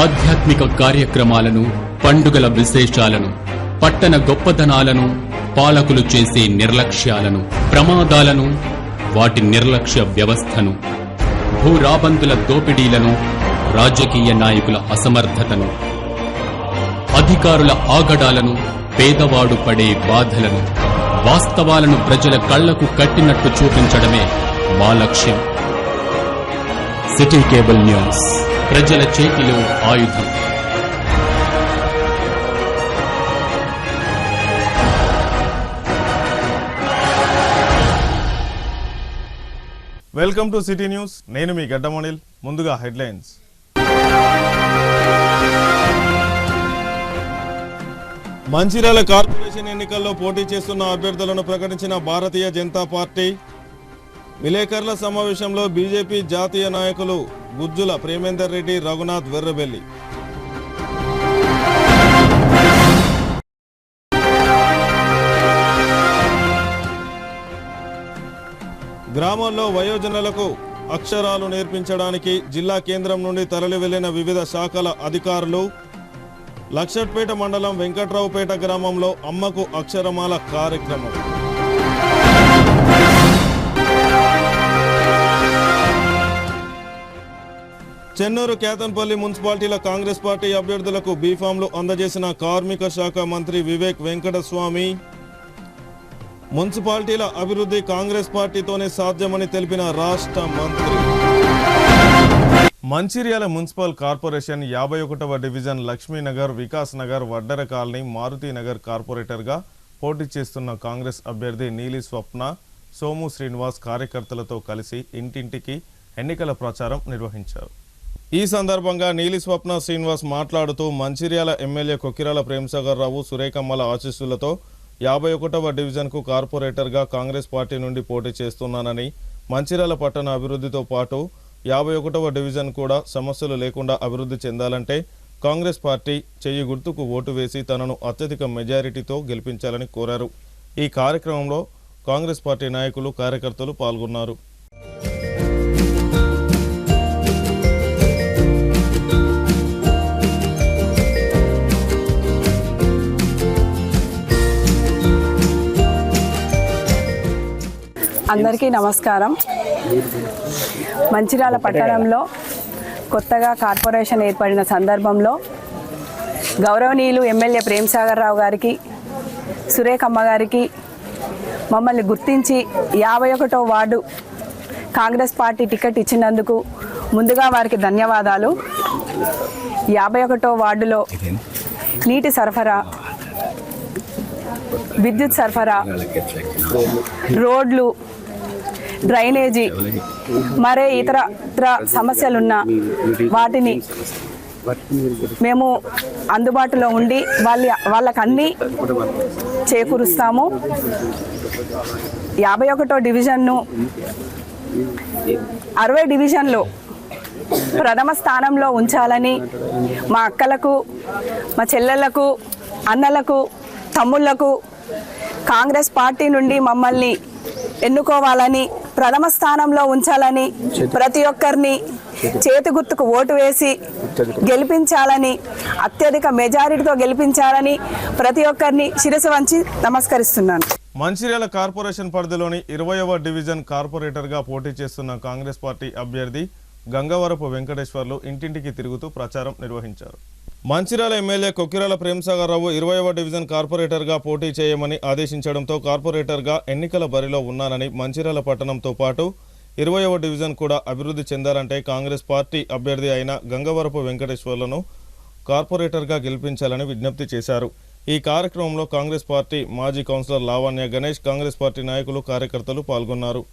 ఆధ్యాత్మిక కార్యక్రమాలను, పండుగల విశేషాలను, పట్టణ గొప్పదనాలను, పాలకులు చేసే నిర్లక్ష్యాలను, ప్రమాదాలను, వాటి నిర్లక్ష్య వ్యవస్థను, భూరాబందుల దోపిడీలను, రాజకీయ నాయకుల అసమర్థతను, అధికారుల ఆగడాలను, పేదవాడు పడే బాధలను, వాస్తవాలను ప్రజల కళ్లకు కట్టినట్టు చూపించడమే మా లక్ష్యం. సిటీ కేబుల్ న్యూస్, ప్రజల చేతిలో ఆయుధం. Welcome to city news. నేను మీ గడ్డమణిల్. ముందుగా హెడ్లైన్స్. మంచిర్యాల కార్పొరేషన్ ఎన్నికల్లో పోటీ చేస్తున్న అభ్యర్థులను ప్రకటించిన భారతీయ జనతా పార్టీ. విలేకరుల సమావేశంలో బీజేపీ జాతీయ నాయకులు గుజ్జుల ప్రేమేందర్ రెడ్డి, రఘునాథ్ వెర్రబెల్లి. గ్రామాల్లో వయోజనులకు అక్షరాలు నేర్పించడానికి జిల్లా కేంద్రం నుండి తరలి వెళ్లిన వివిధ శాఖల అధికారులు. లక్షట్పేట మండలం వెంకట్రావుపేట గ్రామంలో అమ్మకు అక్షరమాల కార్యక్రమం. చెన్నూరు, కేతన్పల్లి మున్సిపాలిటీల కాంగ్రెస్ పార్టీ అభ్యర్థులకు బీఫామ్లు అందజేసిన కార్మిక శాఖ మంత్రి వివేక్ వెంకటస్వామి. మున్సిపాలిటీల అభివృద్ధి కాంగ్రెస్ పార్టీతోనే సాధ్యమని తెలిపిన రాష్ట్ర మంత్రి. మంచిర్యాల మున్సిపల్ కార్పొరేషన్ 51వ డివిజన్ లక్ష్మీనగర్, వికాస్ నగర్, వడ్డర కాలనీ, మారుతీనగర్ కార్పొరేటర్గా పోటీ చేస్తున్న కాంగ్రెస్ అభ్యర్థి నీలి స్వప్న, సోము శ్రీనివాస్ కార్యకర్తలతో కలిసి ఇంటింటికి ఎన్నికల ప్రచారం నిర్వహించారు. ఈ సందర్భంగా నీలి స్వప్న శ్రీనివాస్ మాట్లాడుతూ మంచిర్యాల ఎమ్మెల్యే కొక్కిరాల ప్రేమసాగర్ రావు, సురేఖమ్మల ఆశీస్సులతో 51వ డివిజన్కు కార్పొరేటర్గా కాంగ్రెస్ పార్టీ నుండి పోటీ చేస్తున్నానని, మంచిర్యాల పట్టణ అభివృద్ధితో పాటు 51వ డివిజన్ కూడా సమస్యలు లేకుండా అభివృద్ధి చెందాలంటే కాంగ్రెస్ పార్టీ చెయ్యి గుర్తుకు ఓటు వేసి తనను అత్యధిక మెజారిటీతో గెలిపించాలని కోరారు. ఈ కార్యక్రమంలో కాంగ్రెస్ పార్టీ నాయకులు, కార్యకర్తలు పాల్గొన్నారు. అందరికీ నమస్కారం. మంచిర్యాల పట్టణంలో కొత్తగా కార్పొరేషన్ ఏర్పడిన సందర్భంలో గౌరవనీయులు ఎమ్మెల్యే ప్రేమసాగర్ రావు గారికి, సురేఖమ్మ గారికి మమ్మల్ని గుర్తించి 51వ వార్డు కాంగ్రెస్ పార్టీ టికెట్ ఇచ్చినందుకు ముందుగా వారికి ధన్యవాదాలు. 51వ వార్డులో నీటి సరఫరా, విద్యుత్ సరఫరా, రోడ్లు, డ్రైనేజీ, మరే ఇతర సమస్యలున్న వాటిని మేము అందుబాటులో ఉండి వాళ్ళకన్నీ చేకూరుస్తాము. 51వ డివిజన్ను 60 డివిజన్లో ప్రథమ స్థానంలో ఉంచాలని మా అక్కలకు, మా చెల్లెళ్లకు, అన్నలకు, తమ్ముళ్లకు కాంగ్రెస్ పార్టీ నుండి మమ్మల్ని ఎన్నుకోవాలని, ప్రథమ స్థానంలో ఉంచాలని, ప్రతి ఒక్కరిని చేతి గుర్తుకు ఓటు వేసి గెలిపించాలని, అత్యధిక మెజారిటీతో గెలిపించాలని ప్రతి ఒక్కరిని శిరస్సు వంచి నమస్కరిస్తున్నాను. మంచిర్యాల కార్పొరేషన్ పరిధిలోని 20వ డివిజన్ కార్పొరేటర్గా పోటీ చేస్తున్న కాంగ్రెస్ పార్టీ అభ్యర్థి గంగవరపు వెంకటేశ్వర్లు ఇంటింటికి తిరుగుతూ ప్రచారం నిర్వహించారు. మంచిర్యాల ఎమ్మెల్యే కొక్కిరాల ప్రేమసాగర్ రావు 20వ డివిజన్ కార్పొరేటర్గా పోటీ చేయమని ఆదేశించడంతో కార్పొరేటర్గా ఎన్నికల బరిలో ఉన్నానని, మంచిర్యాల పట్టణంతో పాటు 20వ డివిజన్ కూడా అభివృద్ధి చెందాలంటే కాంగ్రెస్ పార్టీ అభ్యర్థి అయిన గంగవరపు వెంకటేశ్వర్లను కార్పొరేటర్గా గెలిపించాలని విజ్ఞప్తి చేశారు. ఈ కార్యక్రమంలో కాంగ్రెస్ పార్టీ మాజీ కౌన్సిలర్ లావణ్య గణేష్, కాంగ్రెస్ పార్టీ నాయకులు, కార్యకర్తలు పాల్గొన్నారు.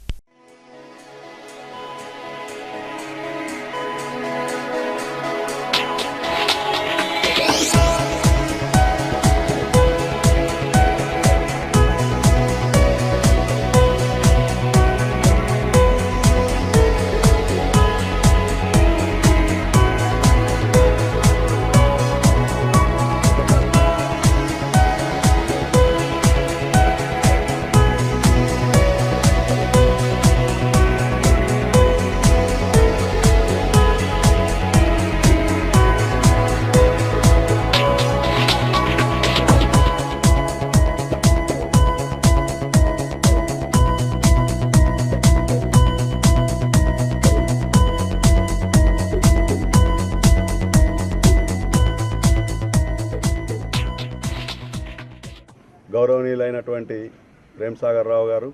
అయినటువంటి ప్రేమ్సాగర్ రావు గారు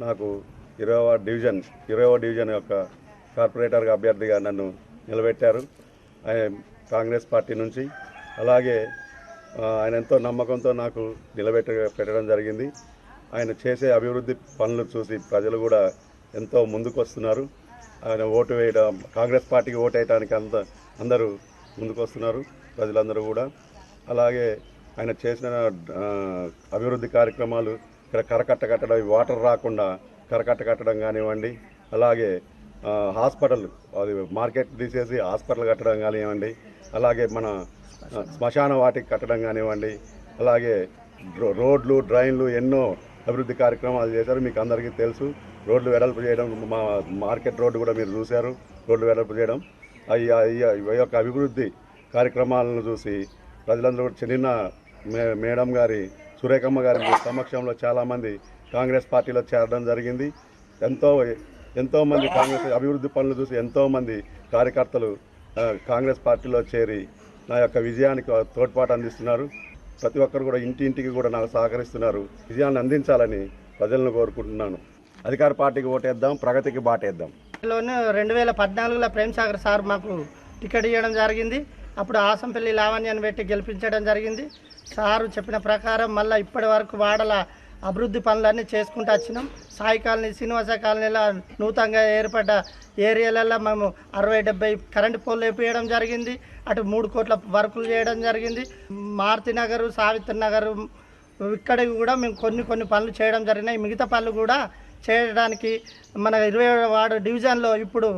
నాకు 20వ డివిజన్ యొక్క కార్పొరేటర్గా అభ్యర్థిగా నన్ను నిలబెట్టారు కాంగ్రెస్ పార్టీ నుంచి. అలాగే ఆయన ఎంతో నమ్మకంతో నాకు పెట్టడం జరిగింది. ఆయన చేసే అభివృద్ధి పనులు చూసి ప్రజలు కూడా ఎంతో ముందుకు వస్తున్నారు. ఆయన ఓటు వేయడం, కాంగ్రెస్ పార్టీకి ఓటు వేయడానికి అందరూ ముందుకు వస్తున్నారు ప్రజలందరూ కూడా. అలాగే ఆయన చేసిన అభివృద్ధి కార్యక్రమాలు, ఇక్కడ కరకట్ట కట్టడం, వాటర్ రాకుండా కరకట్ట కట్టడం కానివ్వండి, అలాగే హాస్పిటల్ అది మార్కెట్ తీసేసి హాస్పిటల్ కట్టడం కానివ్వండి, అలాగే మన శ్మశాన వాటికి కట్టడం కానివ్వండి, అలాగే రోడ్లు, డ్రైన్లు ఎన్నో అభివృద్ధి కార్యక్రమాలు చేశారు. మీకు అందరికీ తెలుసు. రోడ్లు వెడల్పు చేయడం, మా మార్కెట్ రోడ్డు కూడా మీరు చూశారు, రోడ్లు వెడల్పు చేయడం. ఈ యొక్క అభివృద్ధి కార్యక్రమాలను చూసి ప్రజలందరూ కూడా చిన్న మేడం గారి, సురేఖమ్మ గారి సమక్షంలో చాలామంది కాంగ్రెస్ పార్టీలో చేరడం జరిగింది. ఎంతోమంది కాంగ్రెస్ అభివృద్ధి పనులు చూసి ఎంతోమంది కార్యకర్తలు కాంగ్రెస్ పార్టీలో చేరి నా యొక్క విజయానికి తోడ్పాటు అందిస్తున్నారు. ప్రతి ఒక్కరు కూడా ఇంటింటికి కూడా నాకు సహకరిస్తున్నారు. విజయాన్ని అందించాలని ప్రజలను కోరుకుంటున్నాను. అధికార పార్టీకి ఓటేద్దాం, ప్రగతికి బాటేద్దాం. 2014లో ప్రేమ్సాగర్ సార్ మాకు టికెట్ ఇవ్వడం జరిగింది. అప్పుడు ఆసంపల్లి లావణ్యాన్ని పెట్టి గెలిపించడం జరిగింది. సారు చెప్పిన ప్రకారం మళ్ళీ ఇప్పటి వరకు వాడల అభివృద్ధి పనులన్నీ చేసుకుంటూ వచ్చినాం. సాయి కాలనీ, శ్రీనివాస కాలనీలో నూతనంగా ఏర్పడ్డ ఏరియాలలో మేము 60-70 కరెంటు పోల్లు వేపించడం జరిగింది. అటు 3 కోట్ల వర్కులు చేయడం జరిగింది. మారుతి నగరు, సావిత్రి నగరు ఇక్కడికి కూడా మేము కొన్ని పనులు చేయడం జరిగినాయి. మిగతా పనులు కూడా చేయడానికి మన 20వ వార్డు డివిజన్లో ఇప్పుడు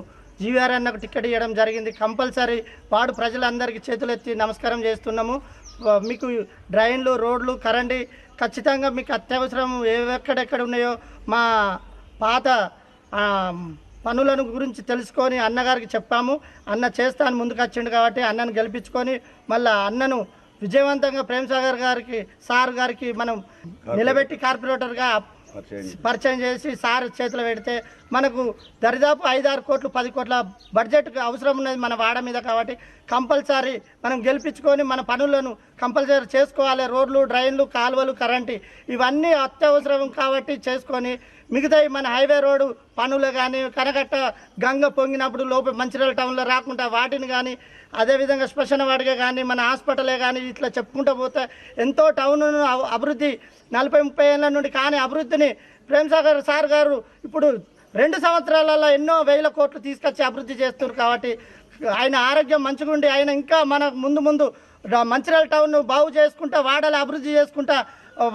జీవీఆర్ అన్నకు టికెట్ ఇవ్వడం జరిగింది. కంపల్సరీ వార్డు ప్రజలందరికీ చేతులెత్తి నమస్కారం చేస్తున్నాము. మీకు డ్రైన్లు, రోడ్లు, కరెంటు ఖచ్చితంగా మీకు అత్యవసరం ఎక్కడెక్కడ ఉన్నాయో మా పాత పనులను గురించి తెలుసుకొని అన్నగారికి చెప్పాము. అన్న చేస్తాను ముందుకు వచ్చిండు కాబట్టి అన్నను గెలిపించుకొని మళ్ళీ అన్నను విజయవంతంగా ప్రేమ్సాగర్ గారికి, సార్ గారికి మనం నిలబెట్టి కార్పొరేటర్గా పరిచయం చేసి సార్ చేతిలో పెడితే మనకు దరిదాపు 5-6 కోట్లు 10 కోట్ల బడ్జెట్ అవసరం ఉన్నది మన వాడ మీద. కాబట్టి కంపల్సరీ మనం గెలిపించుకొని మన పనులను కంపల్సరీ చేసుకోవాలి. రోడ్లు, డ్రైన్లు, కాలువలు, కరెంటు ఇవన్నీ అత్యవసరం కాబట్టి చేసుకొని మిగతాయి మన హైవే రోడ్డు పనులు కానీ, కనకట్ట గంగ పొంగినప్పుడు లోపల మంచిర్యాల టౌన్లో రాకుండా వాటిని కానీ, అదేవిధంగా శ్మశాన వాటిగా కానీ, మన హాస్పిటలే కానీ ఇట్లా చెప్పుకుంటూ పోతే ఎంతో టౌన్ అభివృద్ధి 40-30 ఏళ్ళ నుండి కానీ అభివృద్ధిని ప్రేమ్సాగర్ సార్ గారు ఇప్పుడు 2 సంవత్సరాలలో ఎన్నో వేల కోట్లు తీసుకొచ్చి అభివృద్ధి చేస్తున్నారు. కాబట్టి ఆయన ఆరోగ్యం మంచిగా ఉండి ఆయన ఇంకా మన ముందు మంచిర్యాల టౌన్ బాగు చేసుకుంటా, వాడల అభివృద్ధి చేసుకుంటా,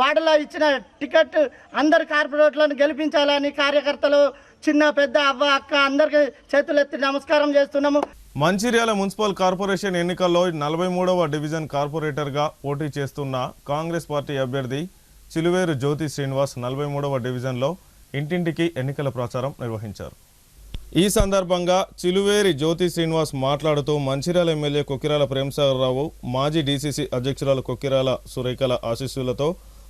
వాడలో ఇచ్చిన టికెట్ అందరి కార్పొరేటర్లను గెలిపించాలని కార్యకర్తలు చిన్న పెద్ద అవ్వ అక్క అందరికీ చేతులెత్తి నమస్కారం చేస్తున్నాము. మంచిర్యాల మున్సిపల్ కార్పొరేషన్ ఎన్నికల్లో 43వ డివిజన్ కార్పొరేటర్గా పోటీ చేస్తున్న కాంగ్రెస్ పార్టీ అభ్యర్థి చిలువేరు జ్యోతి శ్రీనివాస్ 43వ డివిజన్లో ఇంటింటికి ఎన్నికల ప్రచారం నిర్వహించారు. ఈ సందర్భంగా చిలువేరి జ్యోతి శ్రీనివాస్ మాట్లాడుతూ మంచిర్యాల ఎమ్మెల్యే కొక్కిరాల ప్రేమ్సాగర్ రావు, మాజీ డీసీసీ అధ్యక్షురాలు కొక్కిరాల సురేఖల ఆశీస్సులతో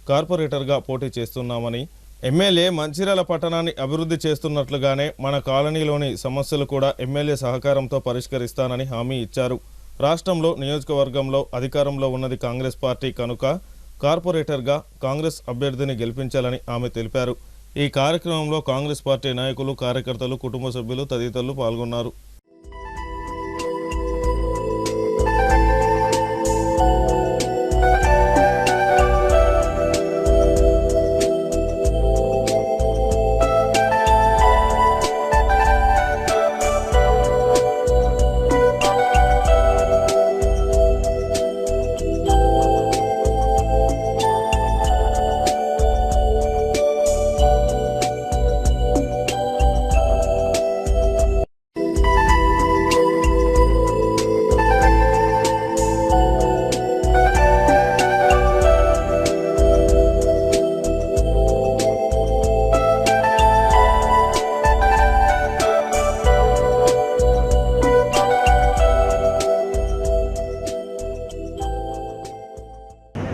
కార్పొరేటర్గా పోటీ చేస్తున్నామని, ఎమ్మెల్యే మంచిర్యాల పట్టణాన్ని అభివృద్ధి చేస్తున్నట్లుగానే మన కాలనీలోని సమస్యలు కూడా ఎమ్మెల్యే సహకారంతో పరిష్కరిస్తానని హామీ ఇచ్చారు. రాష్ట్రంలో, నియోజకవర్గంలో అధికారంలో ఉన్నది కాంగ్రెస్ పార్టీ కనుక కార్పొరేటర్గా కాంగ్రెస్ అభ్యర్థిని గెలిపించాలని ఆమె తెలిపారు. ఈ కార్యక్రమంలో కాంగ్రెస్ పార్టీ నాయకులు, కార్యకర్తలు, కుటుంబ సభ్యులు తదితరులు పాల్గొన్నారు.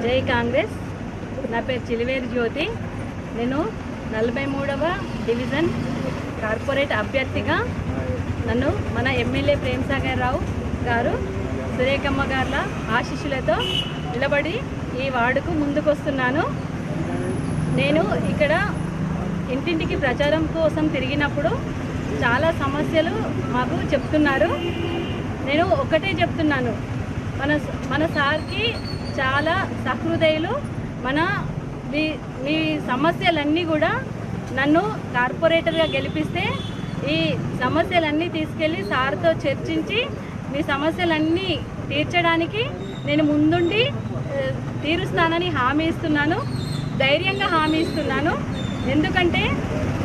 జై కాంగ్రెస్. నా పేరు చిలువేరు జ్యోతి. నేను 43వ డివిజన్ కార్పొరేట్ అభ్యర్థిగా నన్ను మన ఎమ్మెల్యే ప్రేమ్సాగర్ రావు గారు, సురేఖమ్మ గార్ల ఆశీస్సులతో నిలబడి ఈ వార్డుకు ముందుకొస్తున్నాను. నేను ఇక్కడ ఇంటింటికి ప్రచారం కోసం తిరిగినప్పుడు చాలా సమస్యలు మాకు చెప్తున్నారు. నేను ఒకటే చెప్తున్నాను, మన సార్కి చాలా సహృదయులు. మీ సమస్యలన్నీ కూడా నన్ను కార్పొరేటర్గా గెలిపిస్తే ఈ సమస్యలన్నీ తీసుకెళ్ళి సార్తో చర్చించి మీ సమస్యలన్నీ తీర్చడానికి నేను ముందుండి తీరుస్తానని హామీ ఇస్తున్నాను. ధైర్యంగా హామీ ఇస్తున్నాను. ఎందుకంటే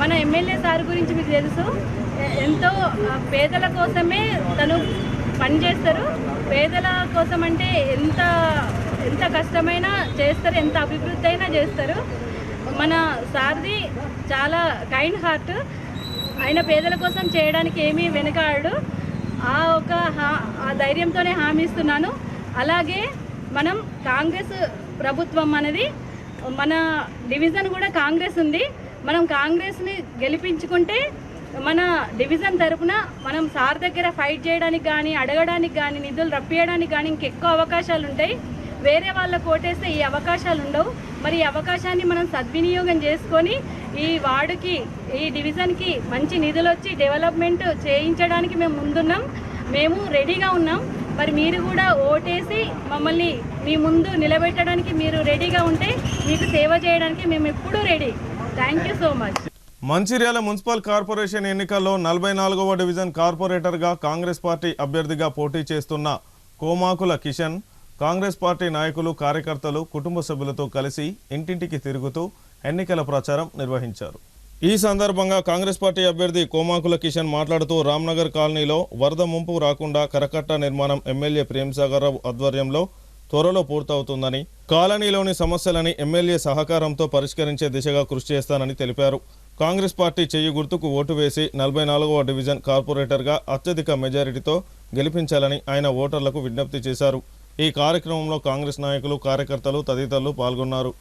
మన ఎమ్మెల్యే సార్ గురించి మీకు తెలుసు, ఎంతో పేదల కోసమే తను పనిచేస్తారు. పేదల కోసం అంటే ఎంత కష్టమైనా చేస్తారు, ఎంత అభివృద్ధి అయినా చేస్తారు. మన సార్ది చాలా కైండ్ హార్ట్. ఆయన పేదల కోసం చేయడానికి ఏమీ వెనుకాడు. ఆ ధైర్యంతోనే హామీ ఇస్తున్నాను. అలాగే మనం కాంగ్రెస్ ప్రభుత్వం అనేది, మన డివిజన్ కూడా కాంగ్రెస్ ఉంది. మనం కాంగ్రెస్ని గెలిపించుకుంటే మన డివిజన్ తరపున మనం సార్ దగ్గర ఫైట్ చేయడానికి కానీ, అడగడానికి కానీ, నిధులు రప్పియడానికి కానీ ఇంకెక్కువ అవకాశాలు ఉంటాయి. వేరే వాళ్ళకు ఓటేస్తే ఈ అవకాశాలు ఉండవు. మరి ఈ అవకాశాన్ని మనం సద్వినియోగం చేసుకొని ఈ వార్డుకి, ఈ డివిజన్కి మంచి నిధులు వచ్చి డెవలప్మెంట్ చేయించడానికి మేము ముందున్నాం. మేము రెడీగా ఉన్నాం. మరి మీరు కూడా ఓటేసి మమ్మల్ని మీ ముందు నిలబెట్టడానికి మీరు రెడీగా ఉంటే మీకు సేవ చేయడానికి మేము ఎప్పుడూ ready. Thank you so much. Mancherial municipal corporation ఎన్నికల్లో 44వ డివిజన్ కార్పొరేటర్గా కాంగ్రెస్ పార్టీ అభ్యర్థిగా పోటీ చేస్తున్న కోమాకుల కిషన్ కాంగ్రెస్ పార్టీ నాయకులు, కార్యకర్తలు, కుటుంబ సభ్యులతో కలిసి ఇంటింటికి తిరుగుతూ ఎన్నికల ప్రచారం నిర్వహించారు. ఈ సందర్భంగా కాంగ్రెస్ పార్టీ అభ్యర్థి కోమాకుల కిషన్ మాట్లాడుతూ రామ్నగర్ కాలనీలో వరద ముంపు రాకుండా కరకట్ట నిర్మాణం ఎమ్మెల్యే ప్రేమ్సాగర్ రావు ఆధ్వర్యంలో త్వరలో పూర్తవుతుందని, కాలనీలోని సమస్యలని ఎమ్మెల్యే సహకారంతో పరిష్కరించే దిశగా కృషి చేస్తానని తెలిపారు. కాంగ్రెస్ పార్టీ చెయ్యి గుర్తుకు ఓటు వేసి 44వ డివిజన్ కార్పొరేటర్గా అత్యధిక మెజారిటీతో గెలిపించాలని ఆయన ఓటర్లకు విజ్ఞప్తి చేశారు. ఈ కార్యక్రమంలో కాంగ్రెస్ నాయకులు, కార్యకర్తలు తదితరులు పాల్గొన్నారు.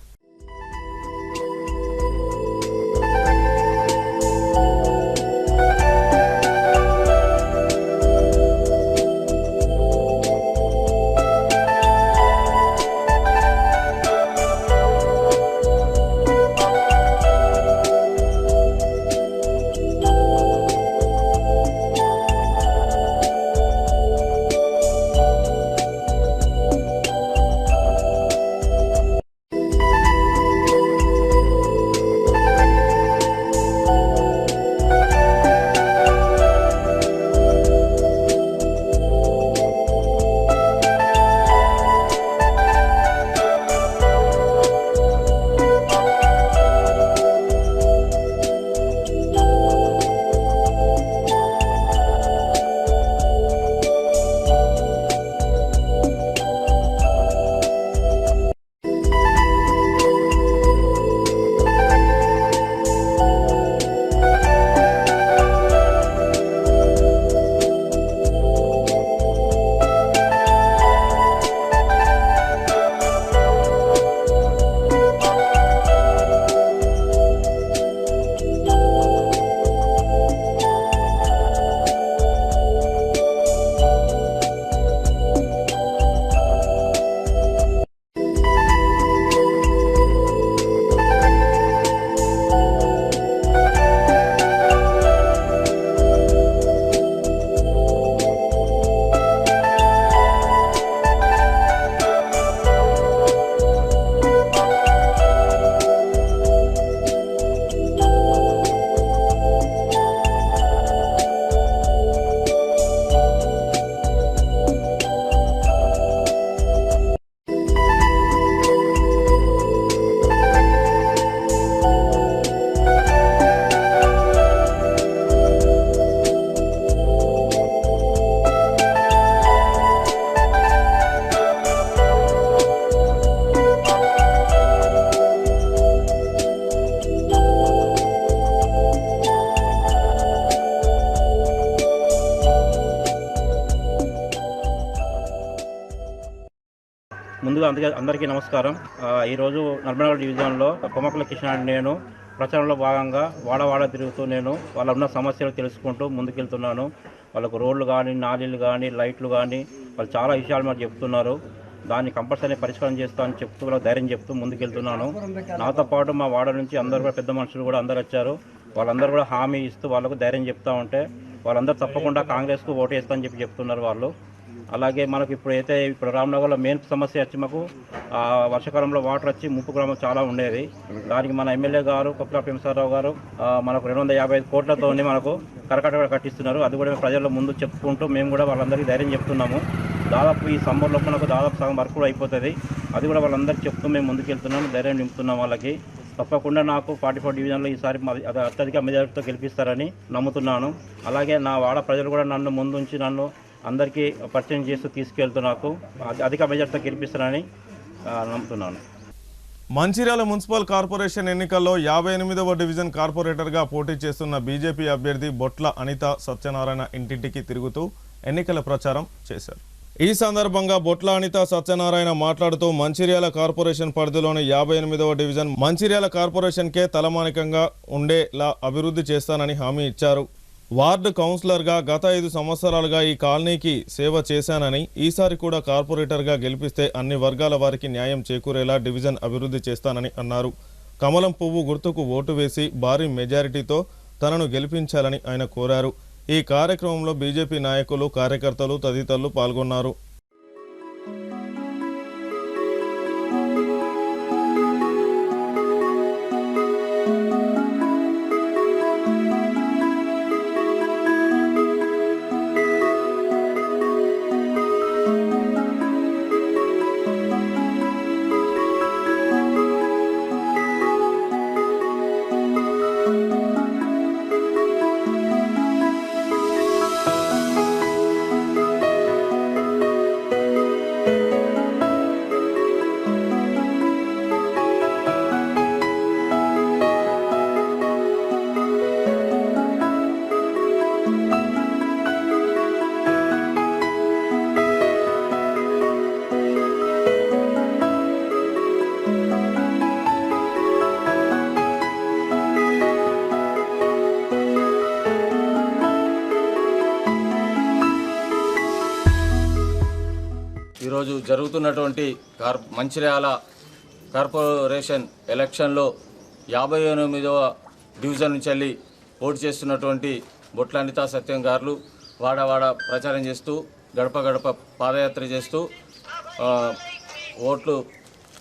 ముందుగా అందరికీ నమస్కారం. ఈరోజు నర్మనగర్ డివిజన్లో కోమాకుల కిషన్ అని నేను ప్రచారంలో భాగంగా వాడవాడ తిరుగుతూ నేను వాళ్ళ ఉన్న సమస్యలు తెలుసుకుంటూ ముందుకెళ్తున్నాను. వాళ్ళకు రోడ్లు కానీ, నాలీలు కానీ, లైట్లు కానీ, వాళ్ళు చాలా విషయాలు మాకు చెప్తున్నారు. దాన్ని కంపల్సరీ పరిష్కారం చేస్తా అని చెప్తూ వాళ్ళకి ధైర్యం చెప్తూ ముందుకెళ్తున్నాను. నాతో పాటు మా వాడ నుంచి అందరూ కూడా పెద్ద మనుషులు కూడా అందరు వచ్చారు. వాళ్ళందరూ కూడా హామీ ఇస్తూ వాళ్ళకు ధైర్యం చెప్తా ఉంటే వాళ్ళందరూ తప్పకుండా కాంగ్రెస్కు ఓటు వేస్తా అని చెప్తున్నారు వాళ్ళు. అలాగే మనకు ఇప్పుడు రామ్నగర్లో మెయిన్ సమస్య వచ్చి మాకు వర్షాకాలంలో వాటర్ వచ్చి ముప్పు గ్రామం చాలా ఉండేది. దానికి మన ఎమ్మెల్యే గారు కొప్పల ప్రేమసారావు గారు మనకు 255 కోట్లతో మనకు కరకట్ట కూడా కట్టిస్తున్నారు. అది కూడా ప్రజల ముందు చెప్పుకుంటూ మేము కూడా వాళ్ళందరికీ ధైర్యం చెప్తున్నాము. దాదాపు ఈ సమ్మర్లో మనకు దాదాపు సగం వర్క్ కూడా అయిపోతుంది. అది కూడా వాళ్ళందరికీ చెప్తూ మేము ముందుకెళ్తున్నాము, ధైర్యం నింపుతున్నాం వాళ్ళకి. తప్పకుండా నాకు 44 డివిజన్లో ఈసారి అత్యధిక మెజారిటీతో గెలిపిస్తారని నమ్ముతున్నాను. అలాగే నా వాడ ప్రజలు కూడా నన్ను ముందుంచి నన్ను అందరికీ పరిచయం చేస్తూ తీసుకెళ్తూ నాకు అధిక మెజార్టీతో గెలిపిస్తారని నమ్ముతున్నాను. మంచిర్యాల మున్సిపల్ కార్పొరేషన్ ఎన్నికల్లో 58వ డివిజన్ కార్పొరేటర్గా పోటీ చేస్తున్న బీజేపీ అభ్యర్థి బొట్ల అనిత సత్యనారాయణ ఇంటింటికి తిరుగుతూ ఎన్నికల ప్రచారం చేశారు. ఈ సందర్భంగా బొట్ల అనిత సత్యనారాయణ మాట్లాడుతూ మంచిర్యాల కార్పొరేషన్ పరిధిలోని 58వ డివిజన్ మంచిర్యాల కార్పొరేషన్కే తలమానికంగా ఉండేలా అభివృద్ధి చేస్తానని హామీ ఇచ్చారు. వార్డు కౌన్సిలర్గా గత 5 సంవత్సరాలుగా ఈ కాలనీకి సేవ చేశానని, ఈసారి కూడా కార్పొరేటర్గా గెలిపిస్తే అన్ని వర్గాల వారికి న్యాయం చేకూరేలా డివిజన్ అభివృద్ధి చేస్తానని అన్నారు. కమలం పువ్వు గుర్తుకు ఓటు వేసి భారీ మెజారిటీతో తనను గెలిపించాలని ఆయన కోరారు. ఈ కార్యక్రమంలో బీజేపీ నాయకులు, కార్యకర్తలు తదితరులు పాల్గొన్నారు. ఈరోజు జరుగుతున్నటువంటి మంచిర్యాల కార్పొరేషన్ ఎలక్షన్లో 58వ డివిజన్ నుంచి వెళ్ళి పోటీ చేస్తున్నటువంటి బొట్ల అనిత సత్యం గారు వాడవాడ ప్రచారం చేస్తూ గడప గడప పాదయాత్ర చేస్తూ ఓట్లు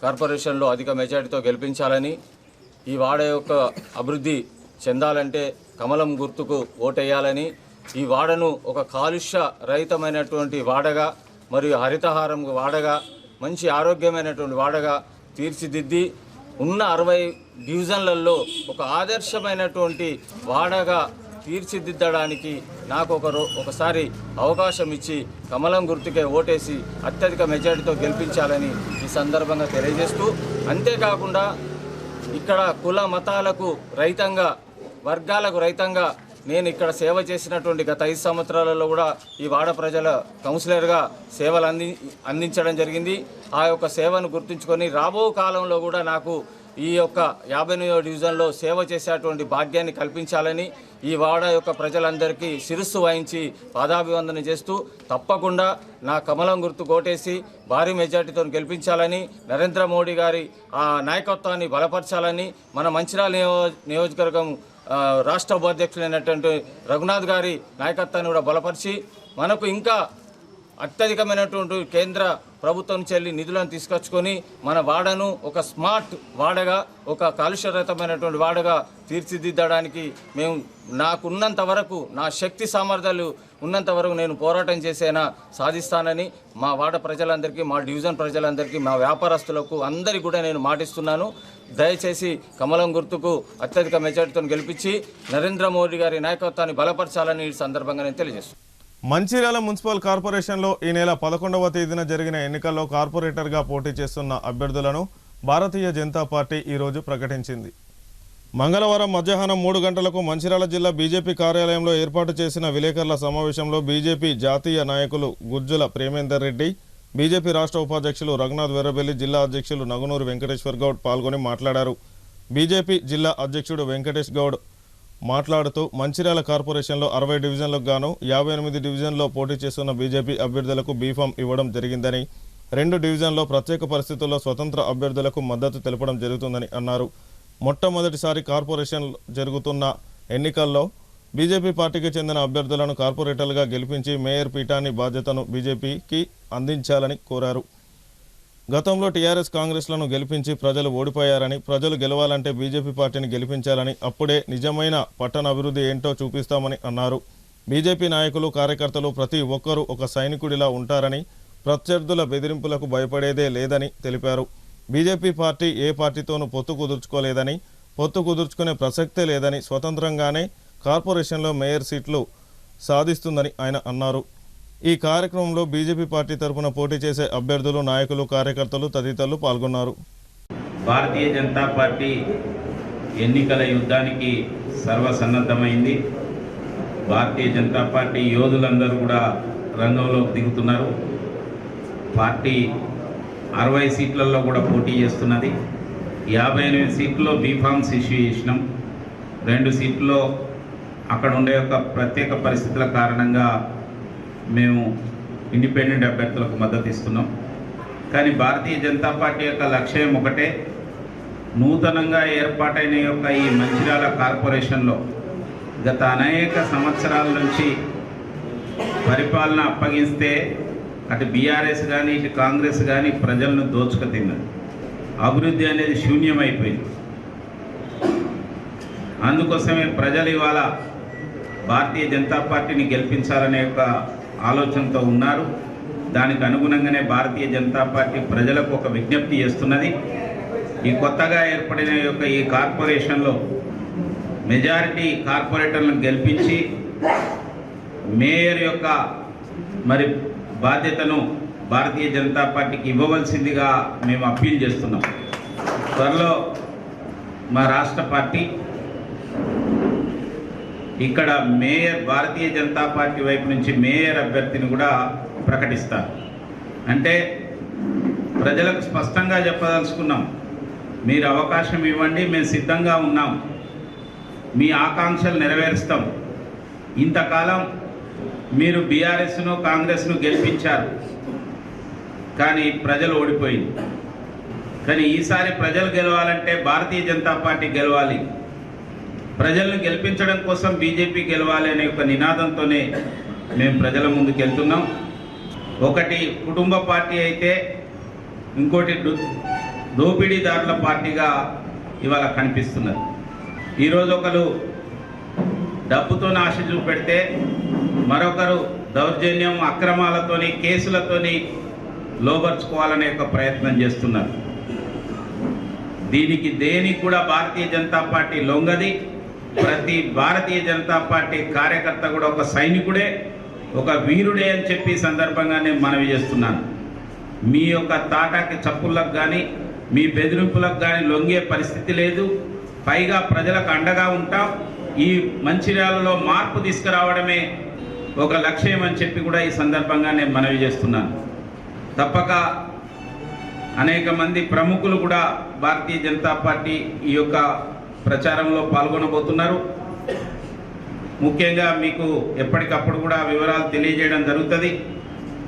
కార్పొరేషన్లో అధిక మెజారిటీతో గెలిపించాలని, ఈ వాడ యొక్క అభివృద్ధి చెందాలంటే కమలం గుర్తుకు ఓటేయాలని, ఈ వాడను ఒక కాలుష్య రహితమైనటువంటి వాడగా మరియు హరితహారం వాడగా మంచి ఆరోగ్యమైనటువంటి వాడగా తీర్చిదిద్ది ఉన్న 60 డివిజన్లలో ఒక ఆదర్శమైనటువంటి వాడగా తీర్చిదిద్దడానికి నాకు ఒకసారి అవకాశం ఇచ్చి కమలం గుర్తుకే ఓటేసి అత్యధిక మెజారిటీతో గెలిపించాలని ఈ సందర్భంగా తెలియజేస్తూ, అంతేకాకుండా ఇక్కడ కుల మతాలకు రహితంగా, వర్గాలకు రహితంగా నేను ఇక్కడ సేవ చేసినటువంటి గత 5 సంవత్సరాలలో కూడా ఈ వాడ ప్రజల కౌన్సిలర్గా సేవలు అందించడం జరిగింది. ఆ యొక్క సేవను గుర్తుంచుకొని రాబో కాలంలో కూడా నాకు ఈ యొక్క 58వ డివిజన్లో సేవ చేసేటువంటి భాగ్యాన్ని కల్పించాలని ఈ వాడ యొక్క ప్రజలందరికీ శిరస్సు వహించి పాదాభివందన చేస్తూ తప్పకుండా నా కమలం గుర్తు కోటేసి భారీ మెజార్టీతో గెలిపించాలని, నరేంద్ర మోడీ గారి ఆ నాయకత్వాన్ని బలపరచాలని, మన మంచిర్యాల నియోజకవర్గం రాష్ట్ర ఉపాధ్యక్షులైనటువంటి రఘునాథ్ గారి నాయకత్వాన్ని కూడా బలపరిచి మనకు ఇంకా అత్యధికమైనటువంటి కేంద్ర ప్రభుత్వం నుంచి వెళ్ళి నిధులను తీసుకొచ్చుకొని మన వాడను ఒక స్మార్ట్ వాడగా, ఒక కాలుష్యరహితమైనటువంటి వాడగా తీర్చిదిద్దడానికి మేము నాకున్నంత వరకు, నా శక్తి సామర్థ్యాలు ఉన్నంత వరకు నేను పోరాటం చేసేనా సాధిస్తానని మా వాడ ప్రజలందరికీ, మా డివిజన్ ప్రజలందరికీ, మా వ్యాపారస్తులకు అందరికీ కూడా నేను మాటిస్తున్నాను. దయచేసి కమలం గుర్తుకు అత్యధిక మెజార్టీతో గెలిపించి నరేంద్ర మోడీ గారి నాయకత్వాన్ని బలపరచాలని ఈ సందర్భంగా నేను తెలియజేస్తున్నాను. మంచిర్యాల మున్సిపల్ కార్పొరేషన్లో ఈ నెల 11వ తేదీన జరిగిన ఎన్నికల్లో కార్పొరేటర్గా పోటీ చేస్తున్న అభ్యర్థులను భారతీయ జనతా పార్టీ ఈరోజు ప్రకటించింది. మంగళవారం మధ్యాహ్నం 3 గంటలకు మంచిర్యాల జిల్లా బీజేపీ కార్యాలయంలో ఏర్పాటు చేసిన విలేకరుల సమావేశంలో బీజేపీ జాతీయ నాయకులు గుజ్జుల ప్రేమేందర్ రెడ్డి, బీజేపీ రాష్ట్ర ఉపాధ్యక్షులు రఘునాథ్ వెర్రబెల్లి, జిల్లా అధ్యక్షులు నగునూరు వెంకటేశ్వర్ గౌడ్ పాల్గొని మాట్లాడారు. బీజేపీ జిల్లా అధ్యక్షుడు వెంకటేష్ గౌడ్ మాట్లాడుతూ మంచిర్యాల కార్పొరేషన్లో 60 డివిజన్లకు గాను 58 డివిజన్లో పోటీ చేస్తున్న బీజేపీ అభ్యర్థులకు బీఫామ్ ఇవ్వడం జరిగిందని, 2 డివిజన్లో ప్రత్యేక పరిస్థితుల్లో స్వతంత్ర అభ్యర్థులకు మద్దతు తెలపడం జరుగుతుందని అన్నారు. మొట్టమొదటిసారి కార్పొరేషన్ జరుగుతున్న ఎన్నికల్లో బీజేపీ పార్టీకి చెందిన అభ్యర్థులను కార్పొరేటర్లుగా గెలిపించి మేయర్ పీఠాన్ని బాధ్యతను బీజేపీకి అందించాలని కోరారు. గతంలో టీఆర్ఎస్ కాంగ్రెస్లను గెలిపించి ప్రజలు ఓడిపోయారని, ప్రజలు గెలవాలంటే బీజేపీ పార్టీని గెలిపించాలని, అప్పుడే నిజమైన పట్టణ అభివృద్ధి ఏంటో చూపిస్తామని అన్నారు. బీజేపీ నాయకులు, కార్యకర్తలు ప్రతి ఒక్కరూ ఒక సైనికుడిలా ఉంటారని, ప్రత్యర్థుల బెదిరింపులకు భయపడేదే లేదని తెలిపారు. బీజేపీ పార్టీ ఏ పార్టీతోనూ పొత్తు కుదుర్చుకోలేదని, పొత్తు కుదుర్చుకునే ప్రసక్తే లేదని, స్వతంత్రంగానే కార్పొరేషన్లో మేయర్ సీట్లు సాధిస్తుందని ఆయన అన్నారు. ఈ కార్యక్రమంలో బీజేపీ పార్టీ తరఫున పోటీ చేసే అభ్యర్థులు, నాయకులు, కార్యకర్తలు తదితరులు పాల్గొన్నారు. భారతీయ జనతా పార్టీ ఎన్నికల యుద్ధానికి సర్వసన్నద్ధమైంది. భారతీయ జనతా పార్టీ యోధులందరూ కూడా రంగంలోకి దిగుతున్నారు. పార్టీ 60 సీట్లలో కూడా పోటీ చేస్తున్నది. 58 సీట్లలో బీఫామ్స్ ఇష్యూ చేసినాం. 2 సీట్లలో అక్కడ ఉండే ఒక ప్రత్యేక పరిస్థితుల కారణంగా మేము ఇండిపెండెంట్ అభ్యర్థులకు మద్దతు ఇస్తున్నాం. కానీ భారతీయ జనతా పార్టీ యొక్క లక్ష్యం ఒకటే, నూతనంగా ఏర్పాటైన యొక్క ఈ మంచిర్యాల కార్పొరేషన్లో గత అనేక సంవత్సరాల నుంచి పరిపాలన అప్పగిస్తే అటు బీఆర్ఎస్ కానీ ఇటు కాంగ్రెస్ కానీ ప్రజలను దోచుక తిన్నది. అభివృద్ధి అనేది శూన్యమైపోయింది. అందుకోసమే ప్రజలు ఇవాళ భారతీయ జనతా పార్టీని గెలిపించాలనే యొక్క ఆలోచనతో ఉన్నారు. దానికి అనుగుణంగానే భారతీయ జనతా పార్టీ ప్రజలకు ఒక విజ్ఞప్తి చేస్తున్నది. ఈ కొత్తగా ఏర్పడిన యొక్క ఈ కార్పొరేషన్లో మెజారిటీ కార్పొరేటర్లను గెలిపించి మేయర్ యొక్క మరి బాధ్యతను భారతీయ జనతా పార్టీకి ఇవ్వవలసిందిగా మేము అప్పీల్ చేస్తున్నాం. త్వరలో మా రాష్ట్ర పార్టీ ఇక్కడ మేయర్ భారతీయ జనతా పార్టీ వైపు నుంచి మేయర్ అభ్యర్థిని కూడా ప్రకటిస్తారు. అంటే ప్రజలకు స్పష్టంగా చెప్పదలుచుకున్నాం, మీరు అవకాశం ఇవ్వండి, మేము సిద్ధంగా ఉన్నాం, మీ ఆకాంక్షలు నెరవేరుస్తాం. ఇంతకాలం మీరు బీఆర్ఎస్ను కాంగ్రెస్ను గెలిపించారు, కానీ ప్రజలు ఓడిపోయింది. కానీ ఈసారి ప్రజలు గెలవాలంటే భారతీయ జనతా పార్టీ గెలవాలి, ప్రజలను గెలిపించడం కోసం బీజేపీ గెలవాలి అనే ఒక నినాదంతోనే మేము ప్రజల ముందుకు వెళ్తున్నాం. ఒకటి కుటుంబ పార్టీ అయితే ఇంకోటి దోపిడీదారుల పార్టీగా ఇవాళ కనిపిస్తున్నది. ఈరోజు ఒకరు డబ్బుతో ఆశ చూపెడితే మరొకరు దౌర్జన్యం, అక్రమాలతోని, కేసులతోని లోబర్చుకోవాలనే ఒక ప్రయత్నం చేస్తున్నారు. దీనికి దేనికి కూడా భారతీయ జనతా పార్టీ లొంగది. ప్రతి భారతీయ జనతా పార్టీ కార్యకర్త కూడా ఒక సైనికుడే, ఒక వీరుడే అని చెప్పి సందర్భంగా నేను మనవి చేస్తున్నాను. మీ యొక్క తాటాకి చప్పులకు కానీ మీ బెదిరింపులకు కానీ లొంగే పరిస్థితి లేదు. పైగా ప్రజలకు అండగా ఉంటాం. ఈ మంచిర్యాలలో మార్పు తీసుకురావడమే ఒక లక్ష్యం అని చెప్పి కూడా ఈ సందర్భంగా నేను మనవి చేస్తున్నాను. తప్పక అనేక మంది ప్రముఖులు కూడా భారతీయ జనతా పార్టీ ఈ యొక్క ప్రచారంలో పాల్గొనబోతున్నారు. ముఖ్యంగా మీకు ఎప్పటికప్పుడు కూడా వివరాలు తెలియజేయడం జరుగుతుంది.